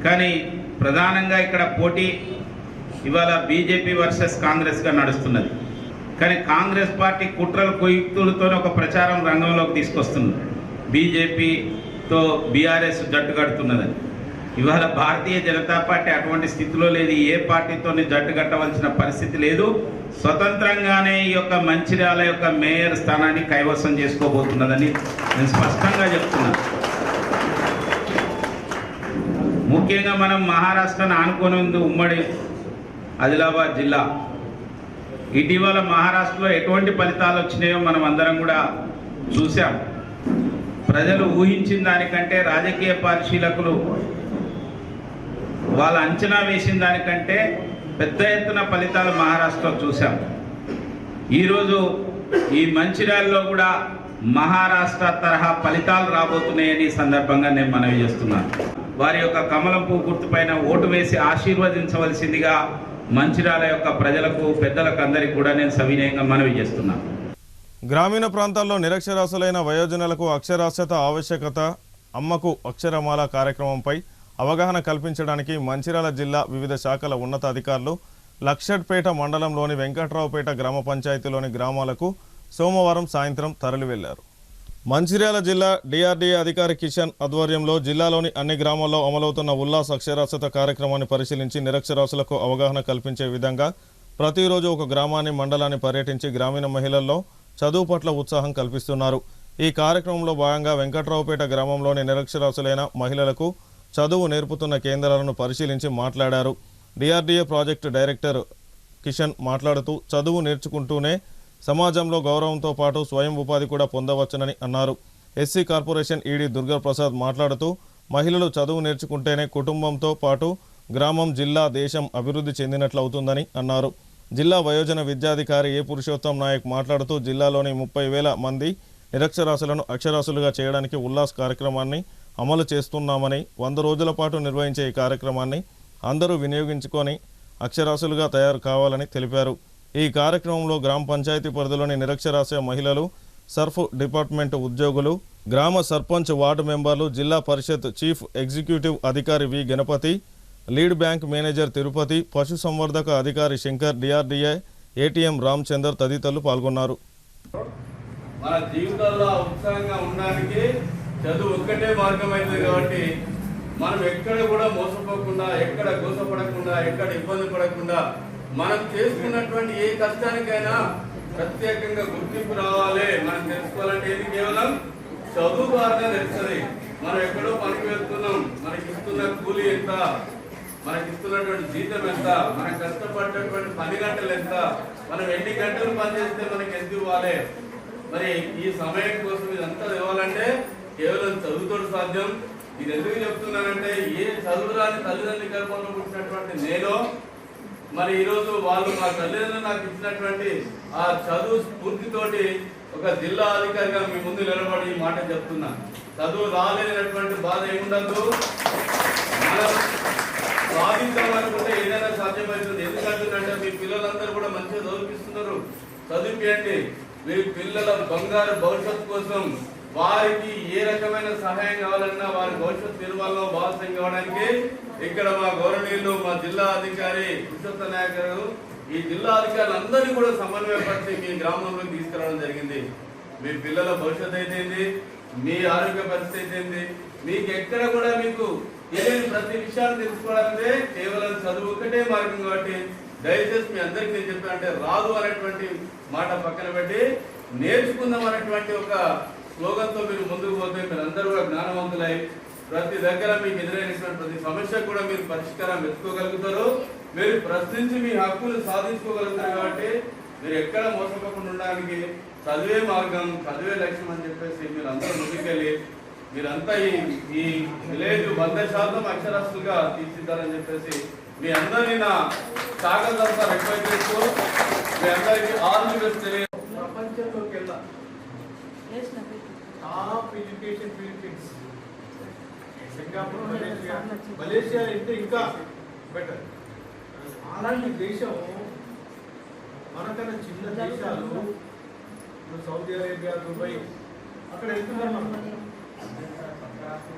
కానీ ప్రధానంగా ఇక్కడ పోటీ ఇవాళ బీజేపీ వర్సెస్ కాంగ్రెస్గా నడుస్తున్నది. కానీ కాంగ్రెస్ పార్టీ కుట్రలు కుయుక్తులతో ఒక ప్రచారం రంగంలోకి తీసుకొస్తుంది. బీజేపీతో బీఆర్ఎస్ జట్టు కడుతున్నదని. ఇవాళ భారతీయ జనతా పార్టీ అటువంటి స్థితిలో లేదు. ఏ పార్టీతో జట్టు కట్టవలసిన పరిస్థితి లేదు. స్వతంత్రంగానే ఈ యొక్క మంచిర్యాల యొక్క మేయర్ స్థానాన్ని కైవసం చేసుకోబోతున్నదని నేను స్పష్టంగా చెప్తున్నాను. ముఖ్యంగా మనం మహారాష్ట్రను ఆనుకొని ఉంది ఉమ్మడి ఆదిలాబాద్ జిల్లా. ఇటీవల మహారాష్ట్రలో ఎటువంటి ఫలితాలు వచ్చినాయో మనం అందరం కూడా చూసాం. ప్రజలు ఊహించిన దానికంటే, రాజకీయ పరిశీలకులు వాళ్ళు అంచనా వేసిన దానికంటే పెద్ద ఎత్తున ఫలితాలు మహారాష్ట్రలో చూసాం. ఈరోజు ఈ మంచిర్యాలలో కూడా మహారాష్ట్ర తరహా ఫలితాలు రాబోతున్నాయని సందర్భంగా నేను మనవి చేస్తున్నాను. వారి యొక్క కమలం పువ్వు గుర్తుపైన ఓటు వేసి ఆశీర్వదించవలసిందిగా మంచిర్యాల యొక్క ప్రజలకు, పెద్దలకు అందరికీ కూడా నేను సవినయంగా మనవి చేస్తున్నాను. గ్రామీణ ప్రాంతాల్లో నిరక్షరాస్యులైన వయోజనులకు అక్షరాస్యత ఆవశ్యకత, అమ్మకు అక్షరమాల కార్యక్రమంపై అవగాహన కల్పించడానికి మంచిర్యాల జిల్లా వివిధ శాఖల ఉన్నతాధికారులు లక్షట్పేట మండలంలోని వెంకట్రావుపేట గ్రామ పంచాయతీలోని గ్రామాలకు సోమవారం సాయంత్రం తరలి వెళ్లారు. మంచిర్యాల జిల్లా డిఆర్డీఏ అధికారి కిషన్ ఆధ్వర్యంలో జిల్లాలోని అన్ని గ్రామాల్లో అమలవుతున్న ఉల్లాస్ అక్షరాస్యత కార్యక్రమాన్ని పరిశీలించి నిరక్షరాస్యులకు అవగాహన కల్పించే విధంగా ప్రతిరోజు ఒక గ్రామాన్ని మండలాన్ని పర్యటించి గ్రామీణ మహిళల్లో చదువు పట్ల ఉత్సాహం కల్పిస్తున్నారు. ఈ కార్యక్రమంలో భాగంగా వెంకట్రావుపేట గ్రామంలోని నిరక్షరాస్యులైన మహిళలకు చదువు నేర్పుతున్న కేంద్రాలను పరిశీలించి మాట్లాడారు. డిఆర్డీఏ ప్రాజెక్టు డైరెక్టర్ కిషన్ మాట్లాడుతూ చదువు నేర్చుకుంటూనే సమాజంలో గౌరవంతో పాటు స్వయం ఉపాధి కూడా పొందవచ్చునని అన్నారు. ఎస్సీ కార్పొరేషన్ ఈడీ దుర్గాప్రసాద్ మాట్లాడుతూ మహిళలు చదువు నేర్చుకుంటేనే కుటుంబంతో పాటు గ్రామం, జిల్లా, దేశం అభివృద్ధి చెందినట్లవుతుందని అన్నారు. జిల్లా వయోజన విద్యాధికారి ఏ పురుషోత్తం నాయక్ మాట్లాడుతూ జిల్లాలోని 30,000 మంది నిరక్షరాస్యులను అక్షరాస్యులుగా చేయడానికి ఉల్లాస్ కార్యక్రమాన్ని అమలు చేస్తున్నామని 100 రోజుల పాటు నిర్వహించే ఈ కార్యక్రమాన్ని అందరూ వినియోగించుకొని అక్షరాస్యులుగా తయారు కావాలని తెలిపారు. ఈ కార్యక్రమంలో గ్రామ పంచాయతీ పరిధిలోని నిరక్షరాస్య మహిళలు, సర్ఫ్ డిపార్ట్మెంట్ ఉద్యోగులు, గ్రామ సర్పంచ్, వార్డు మెంబర్లు, జిల్లా పరిషత్ చీఫ్ ఎగ్జిక్యూటివ్ అధికారి V Ganapathi, lead bank manager Tirupati, పశుసంవర్ధక అధికారి శంకర్, డిఆర్డీఏ ఏటీఎం రామచందర్ తదితరులు పాల్గొన్నారు. మన జీవితాల్లో ఉత్సాహంగా ఉండడానికి చదువు ఒక్కటే మార్గం అవుతుంది. కాబట్టి మనం ఎక్కడ కూడా మోసపోకుండా, ఎక్కడ గోసపడకుండా, ఎక్కడ ఇబ్బంది పడకుండా మనం చేసుకున్నటువంటి ఏ కష్టానికైనా ప్రత్యేకంగా గుర్తింపు రావాలి. మనం తెలుసుకోవాలంటే ఏది కేవలం చదువు ద్వారా తెలుస్తుంది. మనం ఎక్కడో పనికి వెళ్తున్నాం, మనకి ఇస్తున్న కూలీ ఎంత, మనకి ఇస్తున్నటువంటి జీతం ఎంత, మనం కష్టపడ్డటువంటి 10 గంటలు ఎంత, మనం ఎన్ని గంటలు పనిచేస్తే మనకి ఎంత ఇవ్వాలి. మరి ఈ సమయం కోసం ఇదంతా ఇవ్వాలంటే కేవలం చదువుతో సాధ్యం. ఇది ఎందుకు చెప్తున్నానంటే ఏ చదువు రాని తల్లిదండ్రుల గర్భంలో పుట్టినటువంటి నేను మరి ఈరోజు వాళ్ళు మా తల్లిదండ్రులు నాకు ఇచ్చినటువంటి ఆ చదువు స్ఫూర్తితోటి ఒక జిల్లా అధికారిగా మీ ముందు నిలబడి ఈ మాట చెప్తున్నా. చదువు రాలేనటువంటి బాధ ఏముండదు. మనం సాధించాలనుకుంటే ఏదైనా సాధ్యమవుతుంది. ఎందుకంటే మీ పిల్లలందరూ కూడా మంచిగా చదివిస్తున్నారు. చదివించండి. మీ పిల్లల బంగారు భవిష్యత్తు కోసం వారికి ఏ రకమైన సహాయం కావాలన్నా వారి భవిష్యత్తు నిర్మాణంలో భాగస్వామ్యం కావడానికి ఇక్కడ మా గౌరవనీయులు, మా జిల్లా అధికారి పురుషోత్తం నాయక్ గారు ఈ జిల్లా అధికారులందరినీ కూడా సమన్వయపరిచి మీ గ్రామంలోకి తీసుకురావడం జరిగింది. మీ పిల్లల భవిష్యత్తు అయితే, మీ ఆరోగ్య పరిస్థితి అయితే, మీకు ఎక్కడ కూడా మీకు తెలియని ప్రతి విషయాన్ని తెలుసుకోవాలంటే కేవలం చదువు ఒకటే మార్గం. కాబట్టి దయచేసి మీ అందరికీ నేను చెప్పానంటే రాదు అనేటువంటి మాట పక్కన పెట్టి నేర్చుకుందాం అనేటువంటి ఒక స్లోగన్తో మీరు ముందుకు పోతే మీరందరూ కూడా జ్ఞానవంతులై ప్రతి దగ్గర మీకు ఎదురైనటువంటి ప్రతి సమస్యకు కూడా మీరు పరిష్కారం వెతుకోగలుగుతారు. మీరు ప్రశ్నించి మీ హక్కులు సాధించుకోగలుగుతారు. కాబట్టి మీరు ఎక్కడ మోసపోకుండా ఉండడానికి చదివే మార్గం, చదివే లక్ష్యం అని చెప్పేసి మీరు అందరూ ముందుకెళ్ళి మీరంతా ఈ విలేజ్ 100% అక్షరాస్యులుగా తీర్చిద్దారని చెప్పేసి మీ అందరినీ నా శాఖలంతా రిక్వెస్ట్ చేస్తూ మీ అందరికీ ఆల్ ది బెస్ట్ తెలియ. ప్రపంచంలోకి వెళ్ళాలి top education Philippines, Singapore, Malaysia అయితే ఇంకా బెటర్. అలాంటి దేశం మనకన్నా చిన్న దేశాలు సౌదీ అరేబియా, దుబాయ్ అక్కడ వెళ్తున్నాం.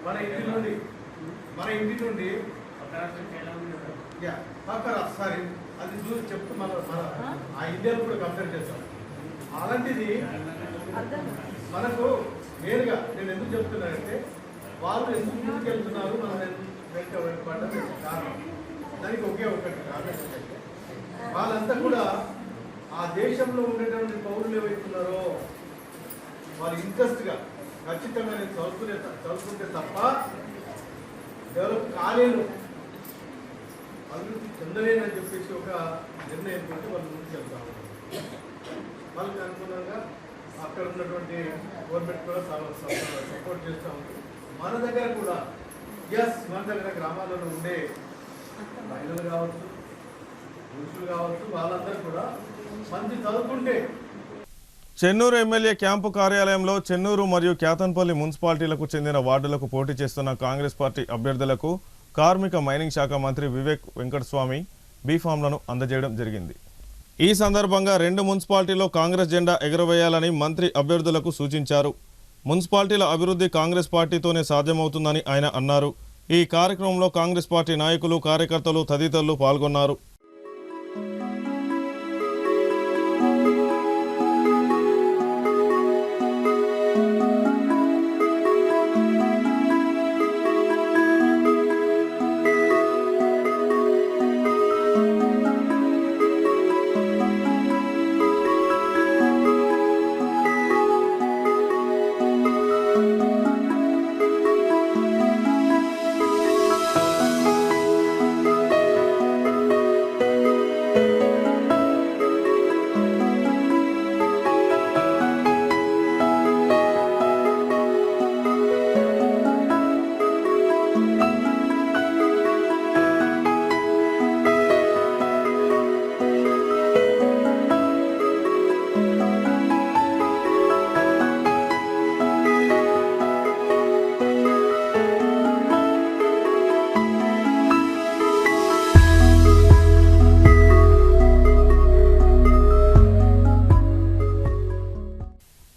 మన ఇంటి నుండి సారీ అది చూసి చెప్తూ మన ఆ ఇండియాలో కూడా కంపేర్ చేస్తాం. అలాంటిది మనకు నేరుగా నేను ఎందుకు చెప్తున్నానంటే వాళ్ళు ఎందుకు ముందుకు వెళ్తున్నారు, మనం వెంటబడ్డం కారణం. దానికి ఒకే ఒకటి కారణం ఏంటంటే వాళ్ళంతా కూడా ఆ దేశంలో ఉండేటువంటి పౌరులు ఏవైతున్నారో వాళ్ళు ఇంట్రెస్ట్గా ఖచ్చితంగా నేను చదువుకుంటే తప్ప డెవలప్ కాలేను, అభివృద్ధి చెందలేనని చెప్పేసి ఒక నిర్ణయం పెట్టి వాళ్ళు ముందుకు వెళ్తా ఉంటారు. వాళ్ళకి అనుగుణంగా అక్కడ ఉన్నటువంటి గవర్నమెంట్ కూడా సపోర్ట్ చేస్తూ ఉంటుంది. మన దగ్గర కూడా మన దగ్గర గ్రామాలలో ఉండే మహిళలు కావచ్చు, పురుషులు కావచ్చు, వాళ్ళందరూ కూడా మంచి చదువుకుంటే. చెన్నూరు ఎమ్మెల్యే క్యాంపు కార్యాలయంలో చెన్నూరు మరియు క్యాతన్పల్లి మున్సిపాలిటీలకు చెందిన వార్డులకు పోటీ చేస్తున్న కాంగ్రెస్ పార్టీ అభ్యర్థులకు కార్మిక మైనింగ్ శాఖ మంత్రి వివేక్ వెంకటస్వామి బీఫామ్లను అందజేయడం జరిగింది. ఈ సందర్భంగా 2 మున్సిపాలిటీలో కాంగ్రెస్ జెండా ఎగురవేయాలని మంత్రి అభ్యర్థులకు సూచించారు. మున్సిపాలిటీల అభివృద్ధి కాంగ్రెస్ పార్టీతోనే సాధ్యమవుతుందని ఆయన అన్నారు. ఈ కార్యక్రమంలో కాంగ్రెస్ పార్టీ నాయకులు, కార్యకర్తలు తదితరులు పాల్గొన్నారు.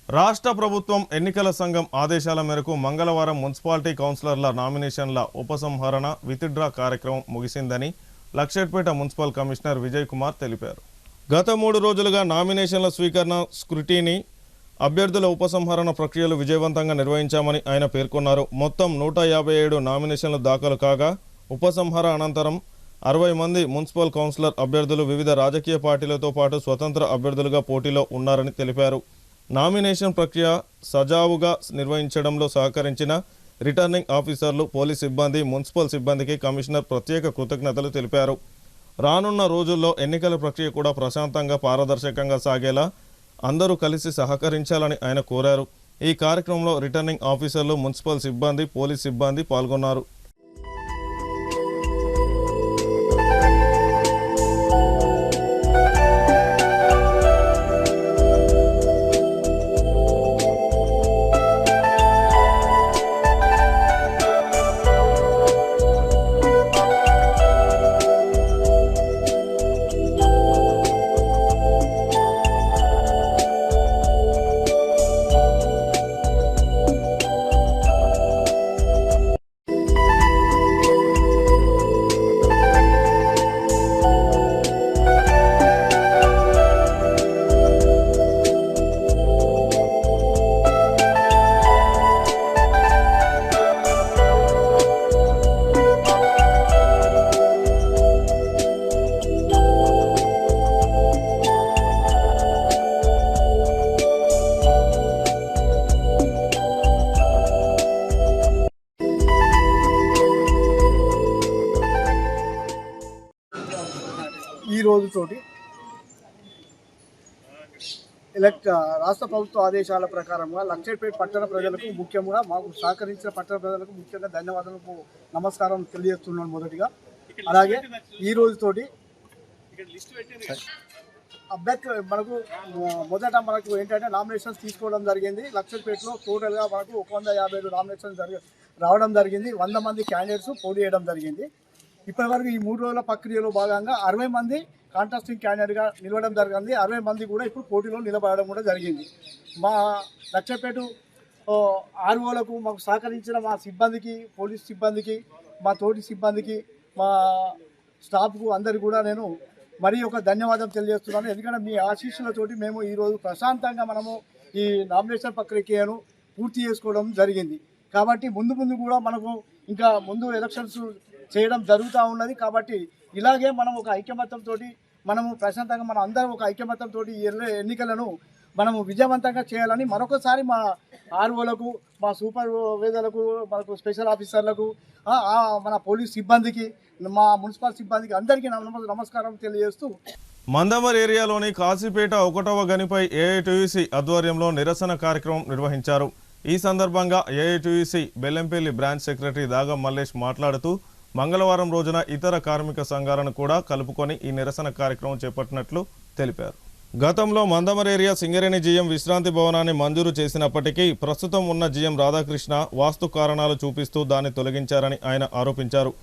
రాష్ట్ర ప్రభుత్వం ఎన్నికల సంఘం ఆదేశాల మేరకు మంగళవారం మున్సిపాలిటీ కౌన్సిలర్ల నామినేషన్ల ఉపసంహరణ విత్డ్రా కార్యక్రమం ముగిసిందని లక్షెట్పేట మున్సిపల్ కమిషనర్ విజయ్ కుమార్ తెలిపారు. గత 3 రోజులుగా నామినేషన్ల స్వీకరణ, స్క్రూటినీ, అభ్యర్థుల ఉపసంహరణ ప్రక్రియలు విజయవంతంగా నిర్వహించామని ఆయన పేర్కొన్నారు. మొత్తం 157 నామినేషన్లు దాఖలు కాగా ఉపసంహరణ అనంతరం 60 మంది మున్సిపల్ కౌన్సిలర్ అభ్యర్థులు వివిధ రాజకీయ పార్టీలతో పాటు స్వతంత్ర అభ్యర్థులుగా పోటీలో ఉన్నారని తెలిపారు. నామినేషన్ ప్రక్రియ సజావుగా నిర్వహించడంలో సహకరించిన రిటర్నింగ్ ఆఫీసర్లు, పోలీస్ సిబ్బంది, మున్సిపల్ సిబ్బందికి కమిషనర్ ప్రత్యేక కృతజ్ఞతలు తెలిపారు. రానున్న రోజుల్లో ఎన్నికల ప్రక్రియ కూడా ప్రశాంతంగా, పారదర్శకంగా సాగేలా అందరూ కలిసి సహకరించాలని ఆయన కోరారు. ఈ కార్యక్రమంలో రిటర్నింగ్ ఆఫీసర్లు, మున్సిపల్ సిబ్బంది, పోలీస్ సిబ్బంది పాల్గొన్నారు. ఈ రోజుతోటి రాష్ట్ర ప్రభుత్వ ఆదేశాల ప్రకారంగా లక్షెట్పేట పట్టణ ప్రజలకు, ముఖ్యంగా మాకు సహకరించిన పట్టణ ప్రజలకు ముఖ్యంగా ధన్యవాదాలు, నమస్కారం తెలియజేస్తున్నాను మొదటిగా. అలాగే ఈ రోజుతోటి అభ్యర్థి మనకు ఏంటంటే నామినేషన్స్ తీసుకోవడం జరిగింది. లక్షెట్పేటలో టోటల్గా మనకు 157 నామినేషన్స్ రావడం జరిగింది. 100 మంది క్యాండిడేట్స్ పోటీ చేయడం జరిగింది. ఇప్పటివరకు ఈ 3 రోజుల ప్రక్రియలో భాగంగా 60 మంది కాంటెస్టింగ్ క్యాండిడేట్గా నిలవడం జరిగింది. 60 మంది కూడా ఇప్పుడు పోటీలో నిలబడడం కూడా జరిగింది. మా లక్షపేట ఆర్ఓలకు మాకు సహకరించిన మా సిబ్బందికి, పోలీస్ సిబ్బందికి, మా తోటి సిబ్బందికి, మా స్టాఫ్కు అందరికీ కూడా నేను మరీ ఒక ధన్యవాదం తెలియజేస్తున్నాను. ఎందుకంటే మీ ఆశీస్సులతోటి మేము ఈరోజు ప్రశాంతంగా మనము ఈ నామినేషన్ ప్రక్రియను పూర్తి చేసుకోవడం జరిగింది. కాబట్టి ముందు కూడా మనకు ఇంకా ముందు ఎలక్షన్స్ చేయడం జరుగుతూ ఉన్నది. కాబట్టి ఇలాగే మనం ఒక ఐకమత్యంతో మనము ప్రశాంతంగా మనం అందరం ఒక ఐకమత్యంతో ఎన్నికలను మనము విజయవంతంగా చేయాలని మరొకసారి మా ఆర్ఓలకు, మా సూపర్వైజర్లకు, మనకు స్పెషల్ ఆఫీసర్లకు, మన పోలీస్ సిబ్బందికి, మా మున్సిపల్ సిబ్బందికి అందరికీ నమస్కారం తెలియజేస్తూ మందమర్ ఏరియాలోని కాశీపేట 1వ గనిపై ఏఐటీయూసీ ఆధ్వర్యంలో నిరసన కార్యక్రమం నిర్వహించారు. ఈ సందర్భంగా AITUC Bellampalli branch secretary దాగం Mallesh మాట్లాడుతూ మంగళవారం రోజున ఇతర కార్మిక సంఘాలను కూడా కలుపుకొని ఈ నిరసన కార్యక్రమం చేపట్టినట్లు తెలిపారు. గతంలో మందమర్ ఏరియా సింగరేణి జీఎం విశ్రాంతి భవనాన్ని మంజూరు చేసినప్పటికీ ప్రస్తుతం ఉన్న జీఎం రాధాకృష్ణ వాస్తు కారణాలు చూపిస్తూ దాన్ని తొలగించారని ఆయన ఆరోపించారు.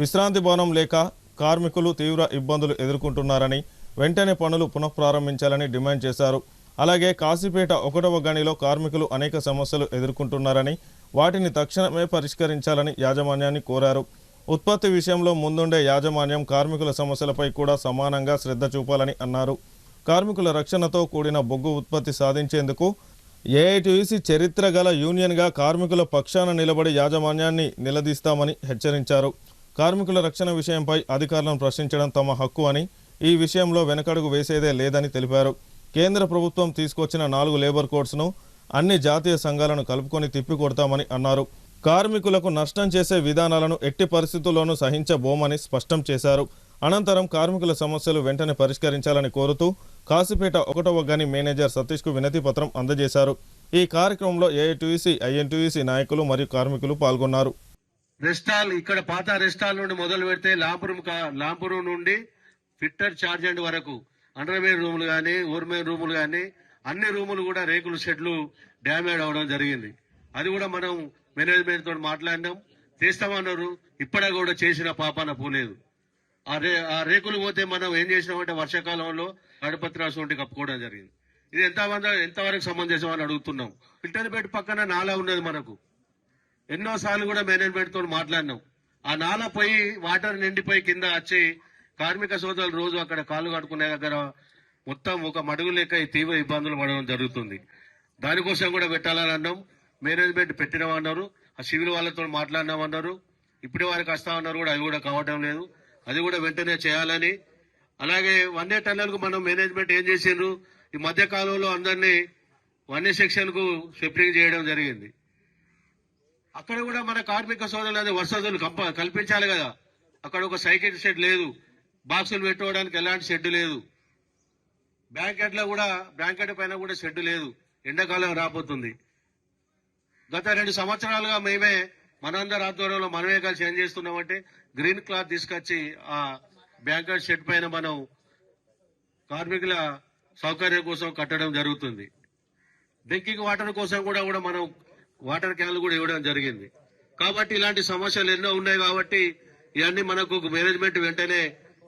విశ్రాంతి భవనం లేక కార్మికులు తీవ్ర ఇబ్బందులు ఎదుర్కొంటున్నారని, వెంటనే పనులు పునఃప్రారంభించాలని డిమాండ్ చేశారు. అలాగే కాశీపేట 1వ గనిలో కార్మికులు అనేక సమస్యలు ఎదుర్కొంటున్నారని, వాటిని తక్షణమే పరిష్కరించాలని యాజమాన్యాన్ని కోరారు. ఉత్పత్తి విషయంలో ముందుండే యాజమాన్యం కార్మికుల సమస్యలపై కూడా సమానంగా శ్రద్ధ చూపాలని అన్నారు. కార్మికుల రక్షణతో కూడిన బొగ్గు ఉత్పత్తి సాధించేందుకు ఏఐటీయూసీ చరిత్ర గల యూనియన్గా కార్మికుల పక్షాన నిలబడి యాజమాన్యాన్ని నిలదీస్తామని హెచ్చరించారు. కార్మికుల రక్షణ విషయంపై అధికారులను ప్రశ్నించడం తమ హక్కు అని, ఈ విషయంలో వెనకడుగు వేసేదే లేదని తెలిపారు. కేంద్ర ప్రభుత్వం తీసుకొచ్చిన 4 లేబర్ కోడ్స్ను అన్ని జాతీయ సంఘాలను కలుపుకొని తిప్పికొడతామని అన్నారు. కార్మికులకు నష్టం చేసే విధానాలను ఎట్టి పరిస్థితుల్లోనూ సహించబోమని స్పష్టం చేశారు. అనంతరం కార్మికుల సమస్యలు వెంటనే పరిష్కరించాలని కోరుతూ కాసిపేట 1వ గని మేనేజర్ సతీష్కు వినతి పత్రం అందజేశారు. ఈ కార్యక్రమంలో ఏఐటీయూసీ, ఐఎన్టీయూసీ నాయకులు మరియు కార్మికులు పాల్గొన్నారు. రెస్టాల్ ఇక్కడ పాత రెస్టాల్ నుండి మొదలు పెడితే లాంపురం నుండి ఫిట్టర్ చార్జెంట్ వరకు అండర్వేర్ రూములు కానీ ఓవర్వేర్ రూములు కానీ అన్ని రూములు కూడా రేకుల షెడ్లు డ్యామేజ్ అవడం జరిగింది. అది కూడా మనం మేనేజ్మెంట్ తోటి మాట్లాడినాం, చేస్తామన్నారు. ఇప్పటికి కూడా చేసిన పాపాన పోలేదు. ఆ రేకులు పోతే మనం ఏం చేసినామంటే వర్షాకాలంలో గడపత్రాసు వంటి కప్పుకోవడం జరిగింది. ఇది ఎంతవరకు సమంజసం అని అడుగుతున్నాం. ఫిల్టర్ బెడ్ పక్కన నాలా ఉన్నది. మనకు ఎన్నోసార్లు కూడా మేనేజ్మెంట్ తో మాట్లాడినాం. ఆ నాలా పోయి వాటర్ నిండిపోయి కింద వచ్చి కార్మిక సోదరులు రోజు అక్కడ కాళ్ళు కట్టుకునే దగ్గర మొత్తం ఒక మడుగు లేక తీవ్ర ఇబ్బందులు పడడం జరుగుతుంది. దానికోసం కూడా పెట్టాలని అన్నాం. మేనేజ్మెంట్ పెట్టినామన్నారు. ఆ సివిల్ వాళ్ళతో మాట్లాడినామన్నారు. ఇప్పటి వారికి వస్తామన్నారు కూడా, అవి కూడా కావటం లేదు. అది కూడా వెంటనే చేయాలని. అలాగే 1A టన్నెల్కు మనం మేనేజ్మెంట్ ఏం చేసిండ్రు, ఈ మధ్య కాలంలో అందరినీ 1A సెక్షన్ కు షిఫ్టింగ్ చేయడం జరిగింది. అక్కడ కూడా మన కార్మిక సోదరులు వసతులు కల్పించాలి కదా. అక్కడ ఒక సైకిల్ షెడ్ లేదు, బాక్సులు పెట్టుకోవడానికి ఎలాంటి షెడ్ లేదు, బ్లాంకెట్ పైన కూడా షెడ్ లేదు. ఎండాకాలం రాబోతుంది. గత 2 సంవత్సరాలుగా మేమే మనందరి ఆధ్వర్యంలో మనమే కలిసి ఏం చేస్తున్నామంటే గ్రీన్ క్లాత్ తీసుకొచ్చి ఆ బ్లాంకెట్ షెడ్ పైన మనం కార్మికుల సౌకర్యం కోసం కట్టడం జరుగుతుంది. డ్రింకింగ్ వాటర్ కోసం కూడా మనం వాటర్ క్యాన్లు కూడా ఇవ్వడం జరిగింది. కాబట్టి ఇలాంటి సమస్యలు ఎన్నో ఉన్నాయి. కాబట్టి ఇవన్నీ మనకు మేనేజ్మెంట్ వెంటనే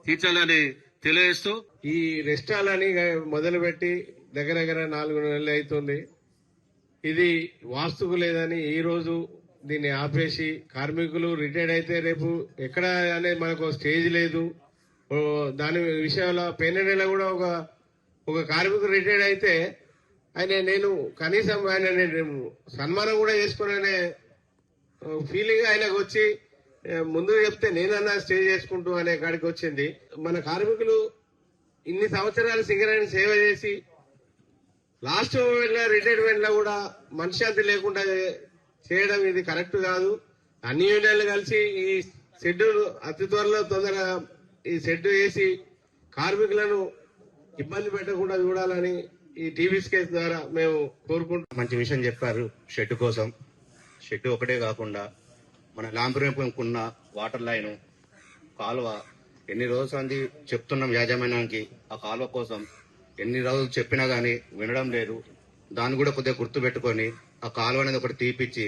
తీర్చాలని తెలియజేస్తూ, ఈ రెస్టాలని మొదలుపెట్టి దగ్గర 4 నెలలు అవుతుంది. ఇది వాస్తుకు లేదని ఈ రోజు దీన్ని ఆపేసి కార్మికులు రిటైర్డ్ అయితే రేపు ఎక్కడ అనేది మనకు స్టేజ్ లేదు. దాని విషయంలో పోయిన నెల కూడా ఒక కార్మికుడు రిటైర్డ్ అయితే నేను కనీసం ఆయన సన్మానం కూడా చేసుకునే ఫీలింగ్ ఆయనకు వచ్చి ముందు చెప్తే నేనన్నా స్టే చేసుకుంటూ అనే కాడికి వచ్చింది. మన కార్మికులు ఇన్ని సంవత్సరాలు సింగరేణి సేవ చేసి లాస్ట్ రిటైర్మెంట్ లో కూడా మనశ్శాంతి లేకుండా చేయడం ఇది కరెక్ట్ కాదు. అన్ని యూనియన్లు కలిసి ఈ షెడ్ అతి తొందరగా ఈ షెడ్ వేసి కార్మికులను ఇబ్బంది పెట్టకుండా చూడాలని ఈ టీవీస్ కేసు ద్వారా మేము కోరుకుంటున్నాం. మంచి విషయం చెప్పారు. షెడ్ కోసం షెడ్ ఒకటే కాకుండా మన లాంపురేపుకున్న వాటర్ లైన్ కాలువ ఎన్ని రోజులు చెప్తున్నాం యాజమాన్యానికి. ఆ కాలువ కోసం ఎన్ని రోజులు చెప్పినా గానీ వినడం లేదు. దాన్ని కూడా కొద్దిగా గుర్తు పెట్టుకొని ఆ కాలువ అనేది ఒకటి తీపిచ్చి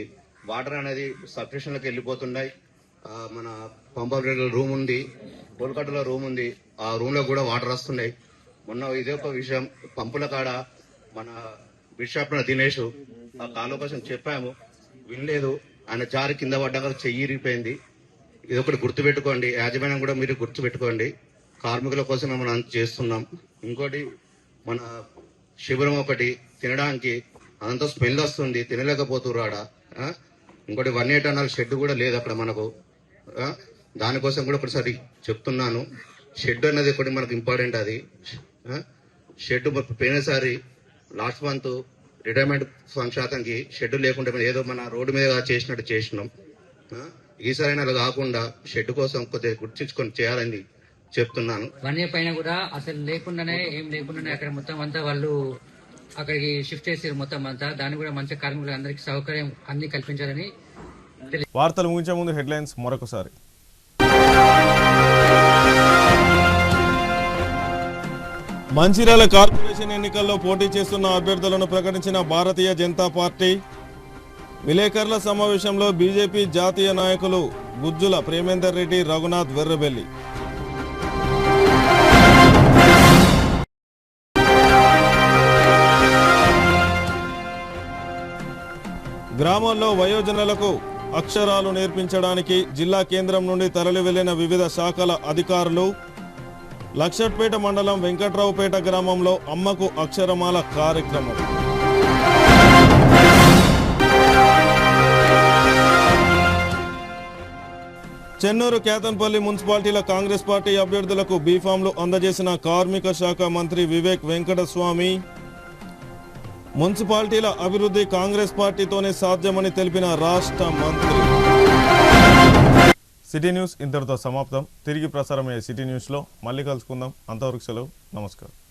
వాటర్ అనేది సబ్స్టేషన్లకు వెళ్ళిపోతున్నాయి. మన పంపల రూమ్ ఉంది, కోల్కతాలో రూమ్ ఉంది, ఆ రూమ్ లో కూడా వాటర్ వస్తున్నాయి. మొన్న ఇదే ఒక విషయం పంపుల కాడ మన బిషప్ దినేష్ ఆ కాలువ కోసం చెప్పాము, వినలేదు. ఆయన జారి కింద పడ్డాక చెయ్యి ఇరిగిపోయింది. ఇది ఒకటి గుర్తుపెట్టుకోండి, యాజమాన్యం కూడా మీరు గుర్తుపెట్టుకోండి. కార్మికుల కోసం మనం చేస్తున్నాం. ఇంకోటి మన శిబిరం ఒకటి తినడానికి అదంతా స్మెల్ వస్తుంది, తినలేకపోతున్నారు ఆడ. ఇంకోటి 1A టన్నెల్ షెడ్ కూడా లేదు అక్కడ మనకు. దానికోసం కూడా ఒకసారి చెప్తున్నాను. షెడ్ అనేది ఒకటి మనకు ఇంపార్టెంట్. అది షెడ్ పోయినసారి లాస్ట్ మంత్ రిటైర్మెంట్ శాతంకి షెడ్ లేకుండా ఏదో మన రోడ్డు మీద చేసినట్టు చేసినాం. ఈసారి అలా కాకుండా షెడ్ కోసం కొద్దిగా గుర్తించుకొని చేయాలని చెప్తున్నాను. 1A పైన కూడా అసలు లేకుండానే ఏం లేకుండానే అక్కడ మొత్తం అంతా వాళ్ళు అక్కడికి షిఫ్ట్ చేసారు మొత్తం అంతా. దాన్ని కూడా మంచి కార్మికులు అందరికీ సౌకర్యం అన్ని కల్పించాలని. వార్తలు ముగించే ముందు హెడ్లైన్స్ మరొకసారి. మంచిర్యాల కార్పొరేషన్ ఎన్నికల్లో పోటీ చేస్తున్న అభ్యర్థులను ప్రకటించిన భారతీయ జనతా పార్టీ. విలేకరుల సమావేశంలో బీజేపీ జాతీయ నాయకులు గుజ్జుల ప్రేమేందర్ రెడ్డి, రఘునాథ్ వెర్రబెల్లి. గ్రామాల్లో వయోజనులకు అక్షరాలు నేర్పించడానికి జిల్లా కేంద్రం నుండి తరలి వెళ్లిన వివిధ శాఖల అధికారులు. లక్షట్పేట మండలం వెంకట్రావుపేట గ్రామంలో అమ్మకు అక్షరమాల కార్యక్రమం. చెన్నూరు కేతన్పల్లి మున్సిపాలిటీల కాంగ్రెస్ పార్టీ అభ్యర్థులకు బీఫామ్లు అందజేసిన కార్మిక శాఖ మంత్రి వివేక్ వెంకటస్వామి. మున్సిపాలిటీల అభివృద్ధి కాంగ్రెస్ పార్టీతోనే సాధ్యమని తెలిపిన రాష్ట్ర మంత్రి. సిటీ న్యూస్ ఇంతటితో సమాప్తం. తిరిగి ప్రసారమయ్యే సిటీ న్యూస్లో మళ్ళీ కలుసుకుందాం. అంతవరకు సెలవు. నమస్కారం.